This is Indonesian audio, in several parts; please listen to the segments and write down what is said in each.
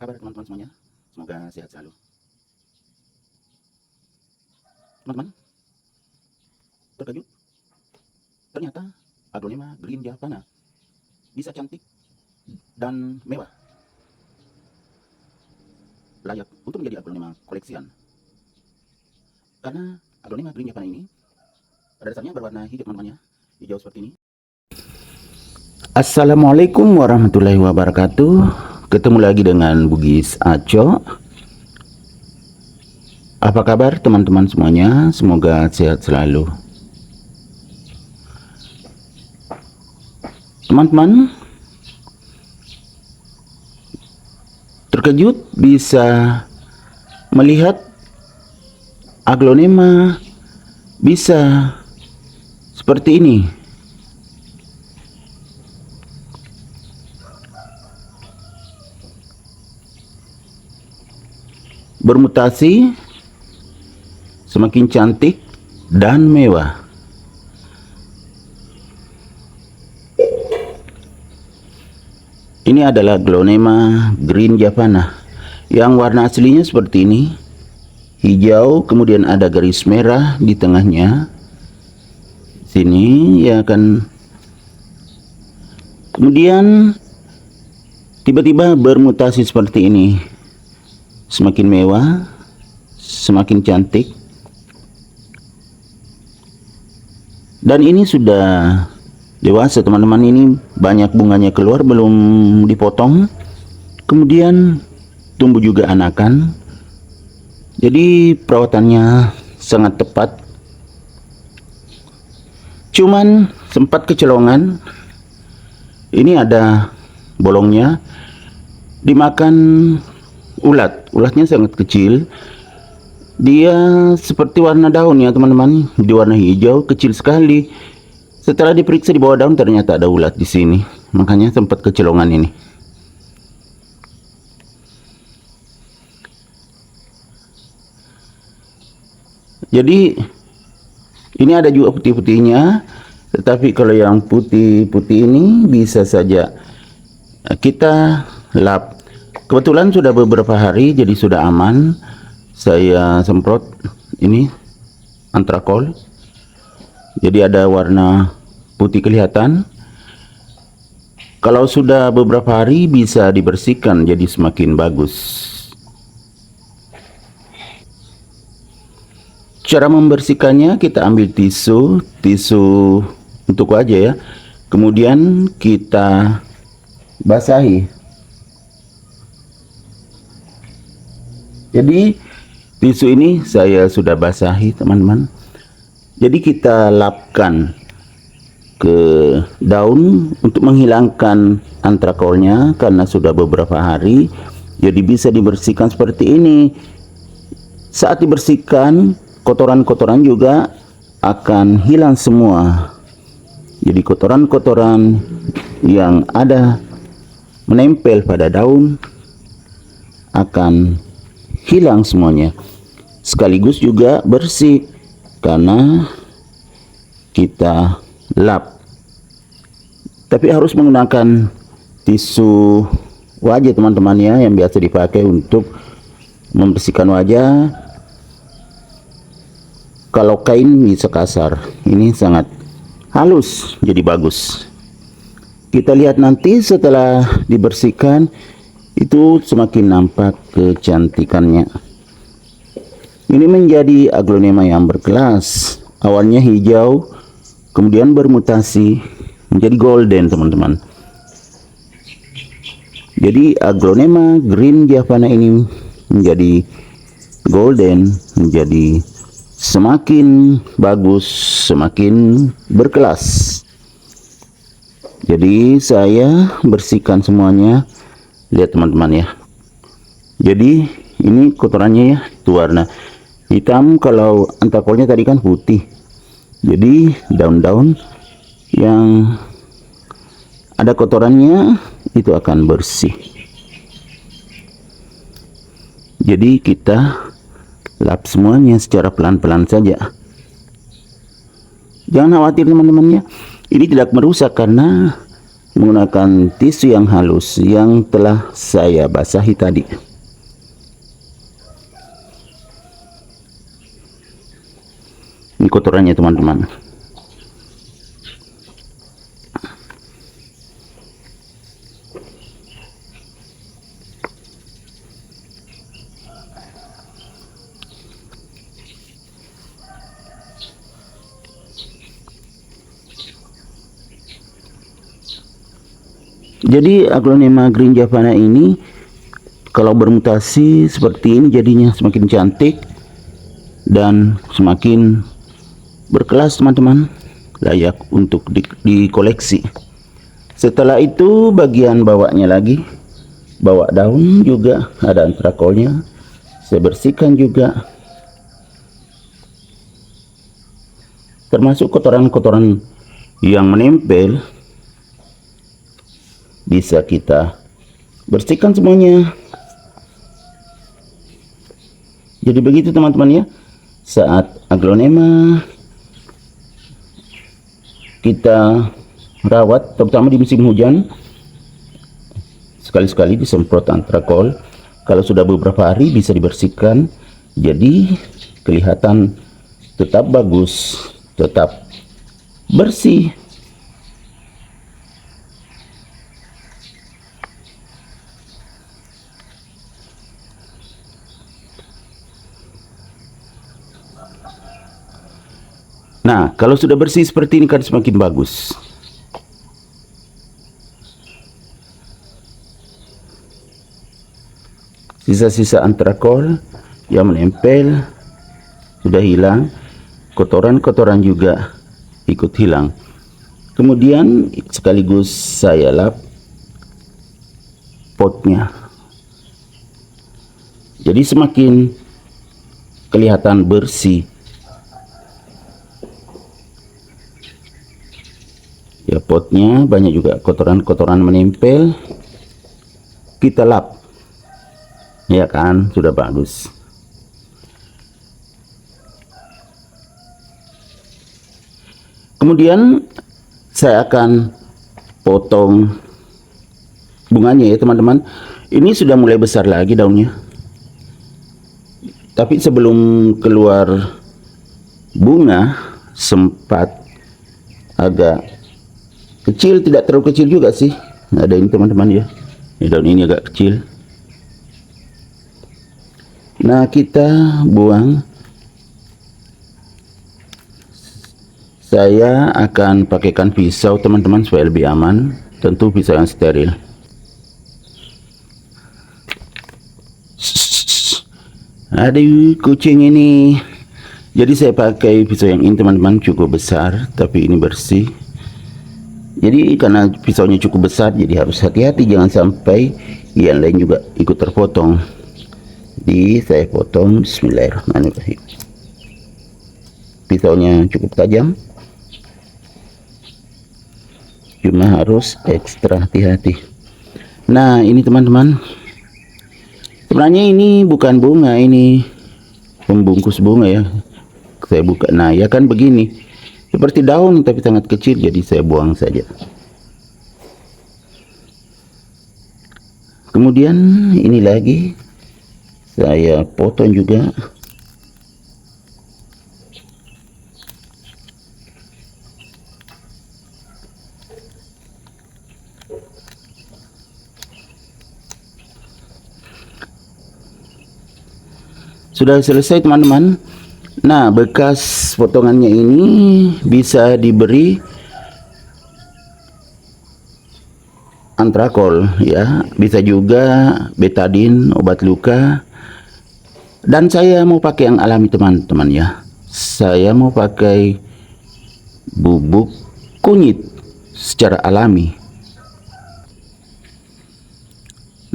kabar teman-teman semuanya? Semoga sehat selalu. Teman-teman, terkejut? Ternyata aglonema green javana bisa cantik dan mewah. Layak untuk menjadi aglonema koleksian. Karena aglonema green javana ini pada dasarnya berwarna hijau teman-teman ya. Hijau seperti ini. Assalamualaikum warahmatullahi wabarakatuh. Ketemu lagi dengan Bugis Aco. Apa kabar teman-teman semuanya? Semoga sehat selalu. Teman-teman, terkejut bisa melihat aglonema bisa seperti ini. Bermutasi, semakin cantik dan mewah. Ini adalah aglonema green javana yang warna aslinya seperti ini, hijau, kemudian ada garis merah di tengahnya. Sini ya kan. Kemudian tiba-tiba bermutasi seperti ini. Semakin mewah, semakin cantik. Dan ini sudah dewasa teman-teman, ini banyak bunganya keluar, belum dipotong. Kemudian tumbuh juga anakan. Jadi perawatannya sangat tepat. Cuman sempat kecolongan. Ini ada bolongnya, dimakan ulat. Ulatnya sangat kecil. Dia seperti warna daun ya teman-teman, di warna hijau, kecil sekali. Setelah diperiksa di bawah daun ternyata ada ulat di sini, makanya sempat kecolongan ini. Jadi ini ada juga putih-putihnya, tetapi kalau yang putih-putih ini bisa saja kita lap. Kebetulan sudah beberapa hari jadi sudah aman. Saya semprot ini antrakol. Jadi ada warna putih kelihatan. Kalau sudah beberapa hari bisa dibersihkan jadi semakin bagus. Cara membersihkannya, kita ambil tisu untuk wajah ya. Kemudian kita basahi. Jadi tisu ini saya sudah basahi teman-teman. Jadi kita lapkan ke daun untuk menghilangkan antrakolnya karena sudah beberapa hari. Jadi bisa dibersihkan seperti ini. Saat dibersihkan, kotoran-kotoran juga akan hilang semua. Jadi kotoran-kotoran yang ada menempel pada daun akan hilang semuanya. Sekaligus juga bersih karena kita lap. Tapi harus menggunakan tisu wajah teman-teman ya, yang biasa dipakai untuk membersihkan wajah. Kalau kain bisa kasar, ini sangat halus jadi bagus. Kita lihat nanti setelah dibersihkan, itu semakin nampak kecantikannya. Ini menjadi aglonema yang berkelas. Awalnya hijau, kemudian bermutasi menjadi golden teman-teman. Jadi aglonema green javana ini menjadi golden, menjadi semakin bagus, semakin berkelas. Jadi saya bersihkan semuanya. Lihat teman-teman ya. Jadi ini kotorannya ya, itu warna hitam. Kalau antrakolnya tadi kan putih. Jadi daun-daun yang ada kotorannya itu akan bersih. Jadi kita lap semuanya secara pelan-pelan saja. Jangan khawatir teman-teman ya. Ini tidak merusak karena menggunakan tisu yang halus yang telah saya basahi tadi. Ini kotorannya teman-teman. Jadi Aglonema green javana ini kalau bermutasi seperti ini jadinya semakin cantik dan semakin berkelas teman-teman, layak untuk dikoleksi. Setelah itu bagian bawahnya lagi, bawah daun juga ada antrakolnya, saya bersihkan juga, termasuk kotoran-kotoran yang menempel bisa kita bersihkan semuanya. Jadi begitu teman-teman ya, saat aglonema kita rawat, terutama di musim hujan, sekali-sekali disemprot antrakol. Kalau sudah beberapa hari bisa dibersihkan, jadi kelihatan tetap bagus, tetap bersih. Nah, kalau sudah bersih seperti ini kan semakin bagus. Sisa-sisa antrakol yang menempel sudah hilang, kotoran-kotoran juga ikut hilang. Kemudian sekaligus saya lap potnya. Jadi semakin kelihatan bersih. Ya, potnya banyak juga kotoran-kotoran menempel, kita lap, ya kan, sudah bagus. Kemudian saya akan potong bunganya ya teman-teman. Ini sudah mulai besar lagi daunnya, tapi sebelum keluar bunga sempat agak kecil, tidak terlalu kecil juga sih. Ada ini teman-teman ya, ini daun ini agak kecil. Nah, kita buang. Saya akan pakaikan pisau teman-teman supaya lebih aman, tentu pisau yang steril. Aduh, kucing ini. Jadi saya pakai pisau yang ini teman-teman, cukup besar, tapi ini bersih. Jadi karena pisaunya cukup besar, jadi harus hati-hati jangan sampai yang lain juga ikut terpotong. Jadi saya potong, bismillahirrahmanirrahim. Pisaunya cukup tajam, cuma harus ekstra hati-hati. Nah, ini teman-teman, sebenarnya ini bukan bunga, ini pembungkus bunga ya. Saya buka, nah ya kan begini, seperti daun tapi sangat kecil, jadi saya buang saja. Kemudian ini lagi saya potong juga. Sudah selesai teman-teman. Nah, bekas potongannya ini bisa diberi antrakol ya, bisa juga betadin, obat luka. Dan saya mau pakai yang alami teman-teman ya. Saya mau pakai bubuk kunyit secara alami.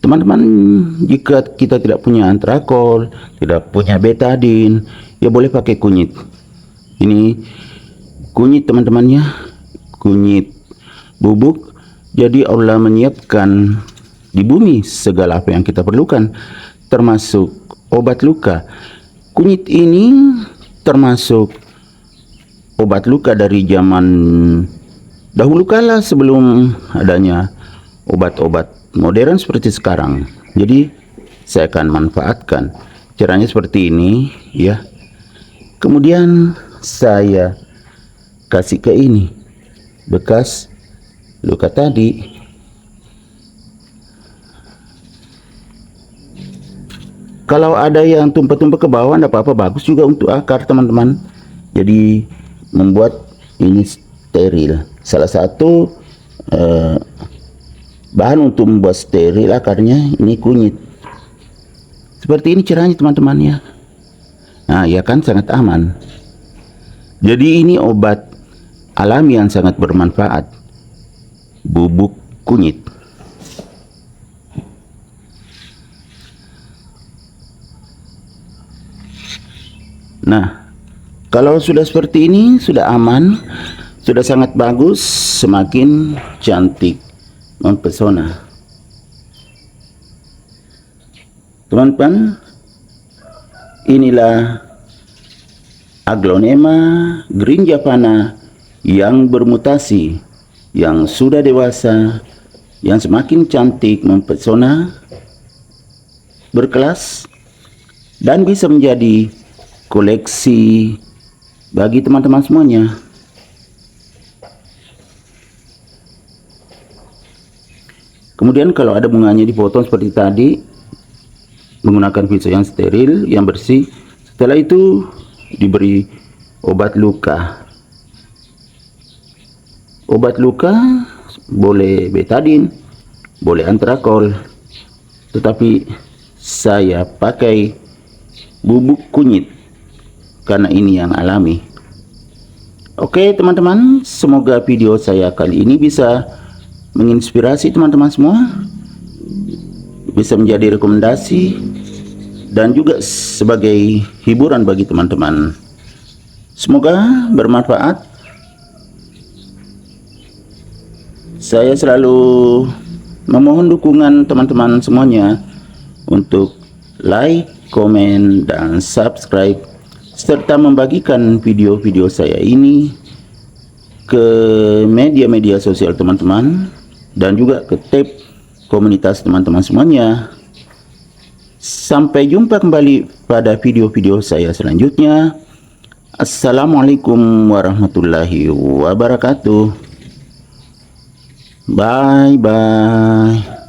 Teman-teman, jika kita tidak punya antrakol, tidak punya betadin, ya boleh pakai kunyit. Ini kunyit teman-temannya, kunyit bubuk. Jadi Allah menyiapkan di bumi segala apa yang kita perlukan, termasuk obat luka. Kunyit ini termasuk obat luka dari zaman Dahulu kala sebelum adanya obat-obat modern seperti sekarang. Jadi saya akan manfaatkan caranya seperti ini ya. Kemudian saya kasih ke ini bekas luka tadi. Kalau ada yang tumpah-tumpah ke bawah, tidak apa-apa, bagus juga untuk akar teman-teman. Jadi membuat ini steril. Salah satu bahan untuk membuat steril akarnya ini kunyit. Seperti ini caranya teman-teman ya. Nah ya kan, sangat aman. Jadi ini obat alami yang sangat bermanfaat, bubuk kunyit. Nah, kalau sudah seperti ini, sudah aman, sudah sangat bagus, semakin cantik, mempesona. Teman-teman, inilah Aglonema green javana yang bermutasi, yang sudah dewasa, yang semakin cantik, mempesona, berkelas, dan bisa menjadi koleksi bagi teman-teman semuanya. Kemudian kalau ada bunganya dipotong seperti tadi menggunakan pisau yang steril, yang bersih. Setelah itu diberi obat luka. Obat luka boleh betadin, boleh antrakol, tetapi saya pakai bubuk kunyit karena ini yang alami. Oke teman-teman, semoga video saya kali ini bisa menginspirasi teman-teman semua, bisa menjadi rekomendasi dan juga sebagai hiburan bagi teman-teman. Semoga bermanfaat. Saya selalu memohon dukungan teman-teman semuanya untuk like, komen, dan subscribe, serta membagikan video-video saya ini ke media-media sosial teman-teman dan juga ke tab komunitas teman-teman semuanya. Sampai jumpa kembali pada video-video saya selanjutnya. Assalamualaikum warahmatullahi wabarakatuh. Bye bye.